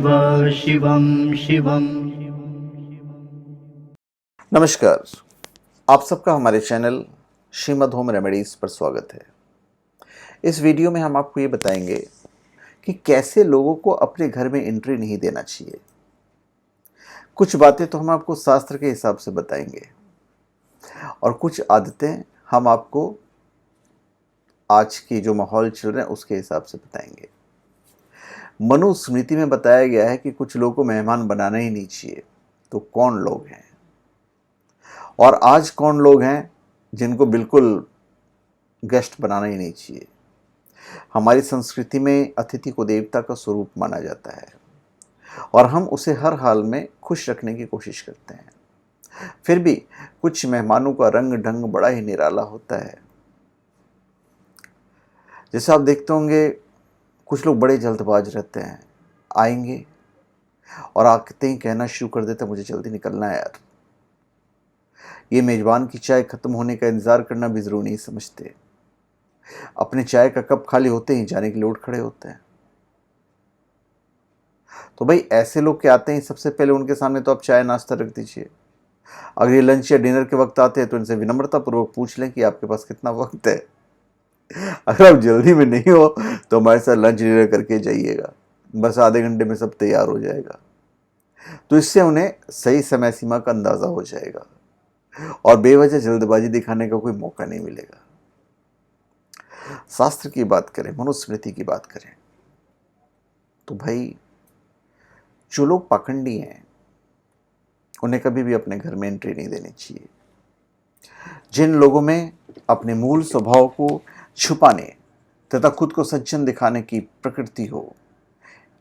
शिवं शिवं। नमस्कार, आप सबका हमारे चैनल श्रीमद होम रेमेडीज़ पर स्वागत है। इस वीडियो में हम आपको ये बताएंगे कि कैसे लोगों को अपने घर में एंट्री नहीं देना चाहिए। कुछ बातें तो हम आपको शास्त्र के हिसाब से बताएंगे और कुछ आदतें हम आपको आज की जो माहौल चल रहा है उसके हिसाब से बताएंगे। मनुस्मृति में बताया गया है कि कुछ लोगों को मेहमान बनाना ही नहीं चाहिए। तो कौन लोग हैं और आज कौन लोग हैं जिनको बिल्कुल गेस्ट बनाना ही नहीं चाहिए। हमारी संस्कृति में अतिथि को देवता का स्वरूप माना जाता है और हम उसे हर हाल में खुश रखने की कोशिश करते हैं। फिर भी कुछ मेहमानों का रंग ढंग बड़ा ही निराला होता है। जैसे आप देखते होंगे कुछ लोग बड़े जल्दबाज रहते हैं, आएंगे और आते ही कहना शुरू कर देते हैं मुझे जल्दी निकलना है यार। ये मेजबान की चाय खत्म होने का इंतजार करना भी जरूरी नहीं समझते। अपने चाय का कप खाली होते ही जाने के लिए उठ खड़े होते हैं। तो भाई ऐसे लोग के आते हैं सबसे पहले उनके सामने तो आप चाय नाश्ता रख दीजिए। अगर ये लंच या डिनर के वक्त आते हैं तो इनसे विनम्रतापूर्वक पूछ लें कि आपके पास कितना वक्त है। अगर आप जल्दी में नहीं हो तो हमारे साथ लंच डिनर करके जाइएगा, बस आधे घंटे में सब तैयार हो जाएगा। तो इससे उन्हें सही समय सीमा का अंदाजा हो जाएगा और बेवजह जल्दबाजी दिखाने का कोई मौका नहीं मिलेगा। शास्त्र की बात करें, मनुस्मृति की बात करें तो भाई जो लोग पाखंडी हैं उन्हें कभी भी अपने घर में एंट्री नहीं देनी चाहिए। जिन लोगों में अपने मूल स्वभाव को छुपाने तथा खुद को सज्जन दिखाने की प्रकृति हो,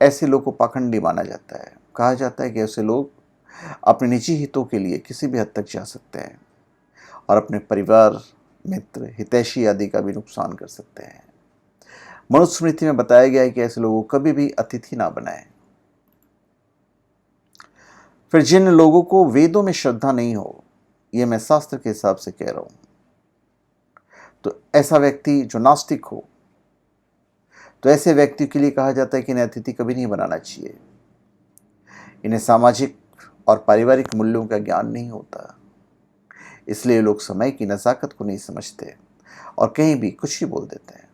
ऐसे लोग को पाखंडी माना जाता है। कहा जाता है कि ऐसे लोग अपने निजी हितों के लिए किसी भी हद तक जा सकते हैं और अपने परिवार, मित्र, हितैषी आदि का भी नुकसान कर सकते हैं। मनुस्मृति में बताया गया है कि ऐसे लोगों को कभी भी अतिथि ना बनाएं। फिर जिन लोगों को वेदों में श्रद्धा नहीं हो, यह मैं शास्त्र के हिसाब से कह रहा हूं, तो ऐसा व्यक्ति जो नास्तिक हो, तो ऐसे व्यक्ति के लिए कहा जाता है कि इन्हें अतिथि कभी नहीं बनाना चाहिए। इन्हें सामाजिक और पारिवारिक मूल्यों का ज्ञान नहीं होता, इसलिए लोग समय की नज़ाकत को नहीं समझते और कहीं भी कुछ ही बोल देते हैं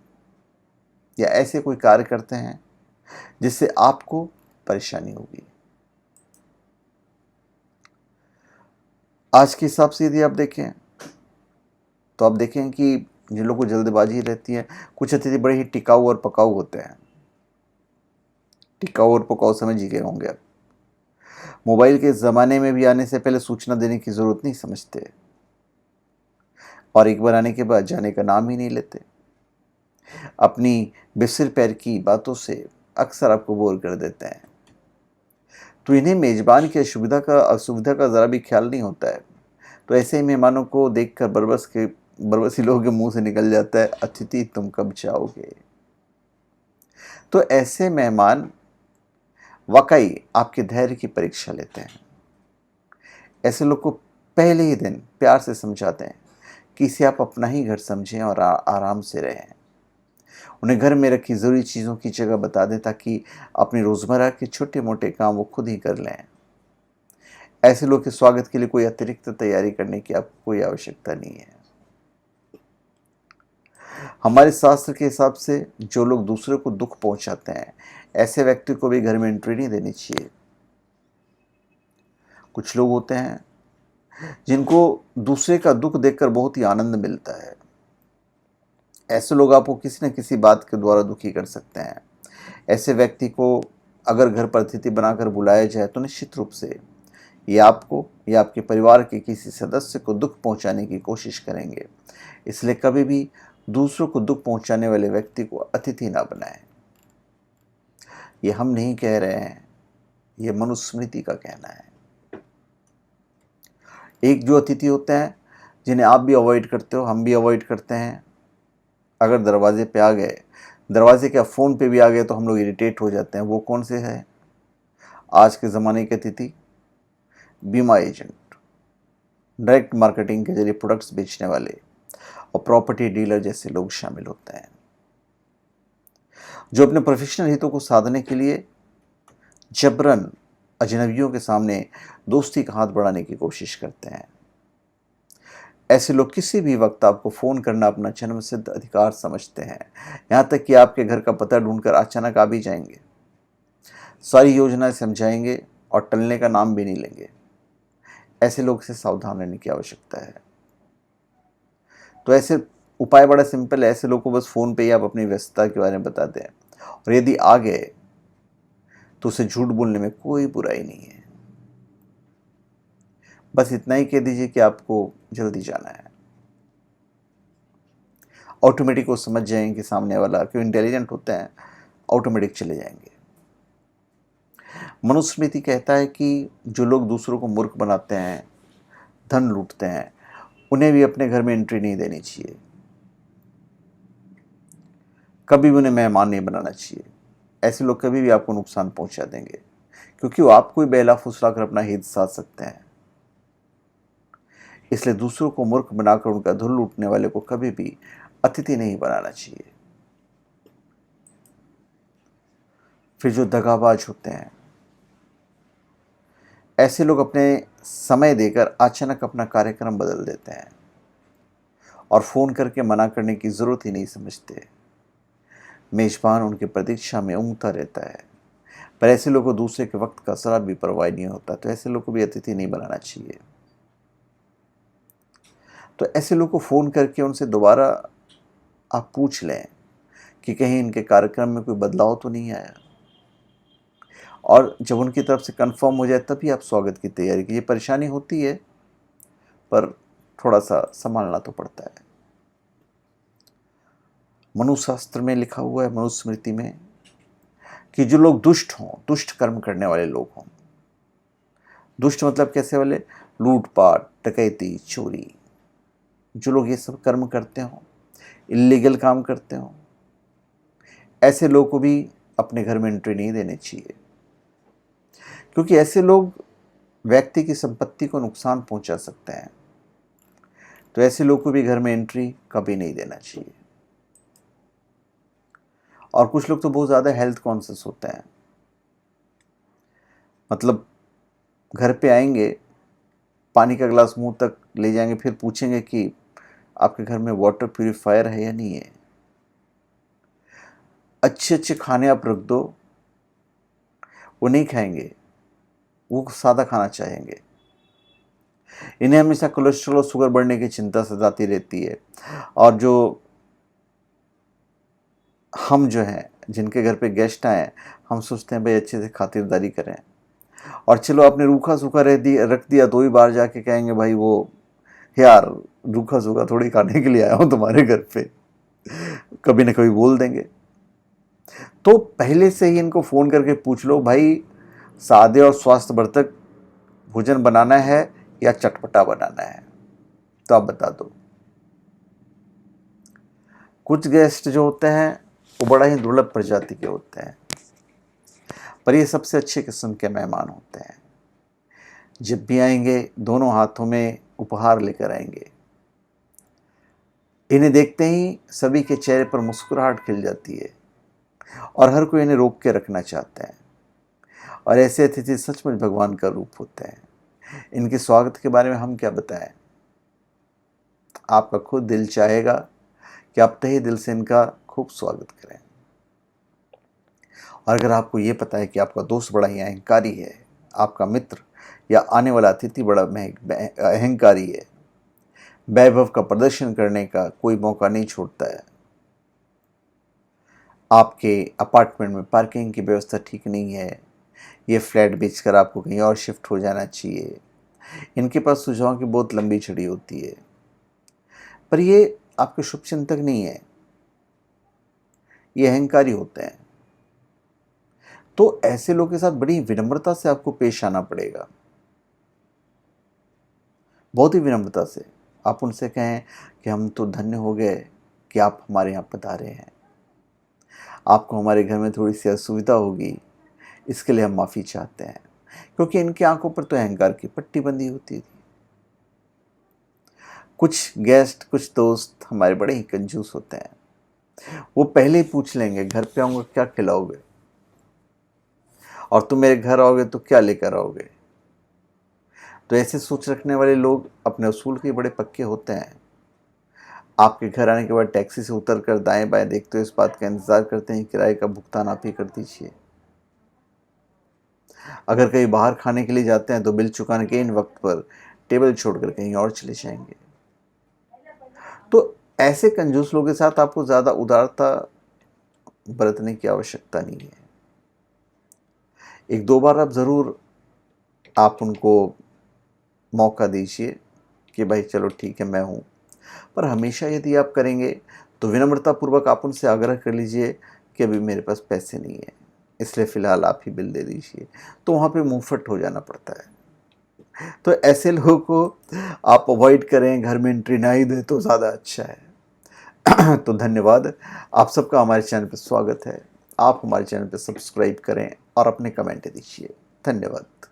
या ऐसे कोई कार्य करते हैं जिससे आपको परेशानी होगी। आज के हिसाब से यदि आप देखें तो आप देखें कि जिन लोगों को जल्दबाजी रहती है, कुछ अतिथि बड़े ही टिकाऊ और पकाऊ होते हैं। टिकाऊ और पकाऊ समझ ही गए होंगे आप। मोबाइल के ज़माने में भी आने से पहले सूचना देने की ज़रूरत नहीं समझते और एक बार आने के बाद जाने का नाम ही नहीं लेते। अपनी बिसिर पैर की बातों से अक्सर आपको बोर कर देते हैं। तो इन्हें मेज़बान की असुविधा का ज़रा भी ख्याल नहीं होता है। तो ऐसे ही मेहमानों को देखकर बरबसी लोगों के मुंह से निकल जाता है, अतिथि तुम कब जाओगे। तो ऐसे मेहमान वाकई आपके धैर्य की परीक्षा लेते हैं। ऐसे लोग को पहले ही दिन प्यार से समझाते हैं कि इसे आप अपना ही घर समझें और आराम से रहें। उन्हें घर में रखी ज़रूरी चीज़ों की जगह बता दें ताकि अपने रोज़मर्रा के छोटे मोटे काम वो खुद ही कर लें। ऐसे लोग के स्वागत के लिए कोई अतिरिक्त तैयारी करने की आपको कोई आवश्यकता नहीं है। हमारे शास्त्र के हिसाब से जो लोग दूसरे को दुख पहुंचाते हैं, ऐसे व्यक्ति को भी घर में एंट्री नहीं देनी चाहिए। कुछ लोग होते हैं जिनको दूसरे का दुख देखकर बहुत ही आनंद मिलता है। ऐसे लोग आपको किसी न किसी बात के द्वारा दुखी कर सकते हैं। ऐसे व्यक्ति को अगर घर पर अतिथि बनाकर बुलाया जाए तो निश्चित रूप से ये आपको या आपके परिवार के किसी सदस्य को दुख पहुंचाने की कोशिश करेंगे। इसलिए कभी भी दूसरों को दुख पहुंचाने वाले व्यक्ति को अतिथि ना बनाएं। ये हम नहीं कह रहे हैं, ये मनुस्मृति का कहना है। एक जो अतिथि होते हैं जिन्हें आप भी अवॉइड करते हो, हम भी अवॉइड करते हैं, अगर दरवाजे पे आ गए, दरवाजे क्या फ़ोन पे भी आ गए तो हम लोग इरिटेट हो जाते हैं। वो कौन से हैं? आज के ज़माने के अतिथि बीमा एजेंट, डायरेक्ट मार्केटिंग के जरिए प्रोडक्ट्स बेचने वाले और प्रॉपर्टी डीलर जैसे लोग शामिल होते हैं, जो अपने प्रोफेशनल हितों को साधने के लिए जबरन अजनबियों के सामने दोस्ती का हाथ बढ़ाने की कोशिश करते हैं। ऐसे लोग किसी भी वक्त आपको फ़ोन करना अपना जन्मसिद्ध अधिकार समझते हैं, यहाँ तक कि आपके घर का पता ढूंढकर अचानक आ भी जाएंगे। सारी योजनाएं समझाएंगे और टलने का नाम भी नहीं लेंगे। ऐसे लोग से सावधान रहने की आवश्यकता है। तो ऐसे उपाय बड़ा सिंपल है। ऐसे लोगों को बस फ़ोन पे ही आप अपनी व्यस्तता के बारे में बता दें, और यदि आ गए तो उसे झूठ बोलने में कोई बुराई नहीं है। बस इतना ही कह दीजिए कि आपको जल्दी जाना है। ऑटोमेटिक वो समझ जाएंगे कि सामने वाला क्यों इंटेलिजेंट होते हैं, ऑटोमेटिक चले जाएंगे। मनुस्मृति कहता है कि जो लोग दूसरों को मूर्ख बनाते हैं, धन लूटते हैं, उन्हें भी अपने घर में एंट्री नहीं देनी चाहिए। कभी भी उन्हें मेहमान नहीं बनाना चाहिए। ऐसे लोग कभी भी आपको नुकसान पहुंचा देंगे, क्योंकि वो आपको ही बेला फुसला कर अपना हित साध सकते हैं। इसलिए दूसरों को मूर्ख बनाकर उनका धन लूटने वाले को कभी भी अतिथि नहीं बनाना चाहिए। फिर जो दगाबाज होते हैं, ऐसे लोग अपने समय देकर अचानक अपना कार्यक्रम बदल देते हैं और फ़ोन करके मना करने की ज़रूरत ही नहीं समझते। मेज़बान उनकी प्रतीक्षा में ऊँघता रहता है। पर ऐसे लोगों को दूसरे के वक्त का ज़रा भी परवाह नहीं होता, तो ऐसे लोगों को भी अतिथि नहीं बनाना चाहिए। तो ऐसे लोगों को फ़ोन करके उनसे दोबारा आप पूछ लें कि कहीं इनके कार्यक्रम में कोई बदलाव तो नहीं आया, और जब उनकी तरफ से कंफर्म हो जाए तभी आप स्वागत की तैयारी कीजिए। परेशानी होती है, पर थोड़ा सा संभालना तो पड़ता है। मनुशास्त्र में लिखा हुआ है, मनुस्मृति में, कि जो लोग दुष्ट हों, दुष्ट कर्म करने वाले लोग हों। दुष्ट मतलब कैसे वाले? लूटपाट, डकैती, चोरी। जो लोग ये सब कर्म करते हों, इल्लीगल काम करते हों, ऐसे लोग को भी अपने घर में एंट्री नहीं देनी चाहिए, क्योंकि ऐसे लोग व्यक्ति की संपत्ति को नुकसान पहुंचा सकते हैं। तो ऐसे लोग को भी घर में एंट्री कभी नहीं देना चाहिए। और कुछ लोग तो बहुत ज़्यादा हेल्थ कॉन्शियस होते हैं, मतलब घर पे आएंगे, पानी का गिलास मुंह तक ले जाएंगे, फिर पूछेंगे कि आपके घर में वाटर प्यूरिफायर है या नहीं है। अच्छे अच्छे खाने आप रख दो, वो नहीं खाएंगे, वो सादा खाना चाहेंगे। इन्हें हमेशा कोलेस्ट्रॉल और शुगर बढ़ने की चिंता सताती रहती है। और हम जो हैं, जिनके घर पे गेस्ट आए, हम सोचते हैं भाई अच्छे से खातिरदारी करें, और चलो आपने रूखा सूखा रख दिया, दो ही बार जाके कहेंगे भाई वो यार रूखा सूखा थोड़ी खाने के लिए आया हूँ तुम्हारे घर पे, कभी ना कभी बोल देंगे। तो पहले से ही इनको फ़ोन करके पूछ लो, भाई सादे और स्वास्थ्यवर्धक भोजन बनाना है या चटपटा बनाना है, तो आप बता दो। कुछ गेस्ट जो होते हैं वो बड़ा ही दुर्लभ प्रजाति के होते हैं, पर ये सबसे अच्छे किस्म के मेहमान होते हैं। जब भी आएंगे दोनों हाथों में उपहार लेकर आएंगे। इन्हें देखते ही सभी के चेहरे पर मुस्कुराहट खिल जाती है, और हर कोई इन्हें रोक के रखना चाहता है। और ऐसे अतिथि सचमुच भगवान का रूप होते हैं। इनके स्वागत के बारे में हम क्या बताएं। आपका खुद दिल चाहेगा कि आप तहे दिल से इनका खूब स्वागत करें। और अगर आपको ये पता है कि आपका दोस्त बड़ा ही अहंकारी है, आपका मित्र या आने वाला अतिथि बड़ा अहंकारी है, वैभव का प्रदर्शन करने का कोई मौका नहीं छोड़ता है, आपके अपार्टमेंट में पार्किंग की व्यवस्था ठीक नहीं है, ये फ्लैट बेचकर आपको कहीं और शिफ्ट हो जाना चाहिए, इनके पास सुझाव की बहुत लंबी छड़ी होती है, पर ये आपके शुभचिंतक नहीं है, ये अहंकारी होते हैं। तो ऐसे लोगों के साथ बड़ी विनम्रता से आपको पेश आना पड़ेगा, बहुत ही विनम्रता से। आप उनसे कहें कि हम तो धन्य हो गए कि आप हमारे यहाँ पधारे हैं, आपको हमारे घर में थोड़ी सी असुविधा होगी, इसके लिए हम माफ़ी चाहते हैं। क्योंकि इनकी आंखों पर तो अहंकार की पट्टी बंधी होती थी। कुछ गेस्ट, कुछ दोस्त हमारे बड़े ही कंजूस होते हैं। वो पहले ही पूछ लेंगे घर पे आऊँगा क्या खिलाओगे, और तुम मेरे घर आओगे तो क्या लेकर आओगे। तो ऐसे सोच रखने वाले लोग अपने उसूल के बड़े पक्के होते हैं। आपके घर आने के बाद टैक्सी से उतर कर दाएं बाएं देखते हुए इस बात का इंतजार करते हैं किराए का भुगतान आप ही कर दीजिए। अगर कहीं बाहर खाने के लिए जाते हैं तो बिल चुकाने के इन वक्त पर टेबल छोड़कर कहीं और चले जाएंगे। तो ऐसे कंजूस लोगों के साथ आपको ज़्यादा उदारता बरतने की आवश्यकता नहीं है। एक दो बार आप उनको मौका दीजिए कि भाई चलो ठीक है मैं हूँ। पर हमेशा यदि आप करेंगे तो विनम्रतापूर्वक आप उनसे आग्रह कर लीजिए कि अभी मेरे पास पैसे नहीं है, इसलिए फ़िलहाल आप ही बिल दे दीजिए। तो वहाँ पे मुँहफट हो जाना पड़ता है। तो ऐसे लोगों को आप अवॉइड करें, घर में एंट्री ना ही दें तो ज़्यादा अच्छा है। तो धन्यवाद। आप सबका हमारे चैनल पर स्वागत है। आप हमारे चैनल पर सब्सक्राइब करें और अपने कमेंट दीजिए। धन्यवाद।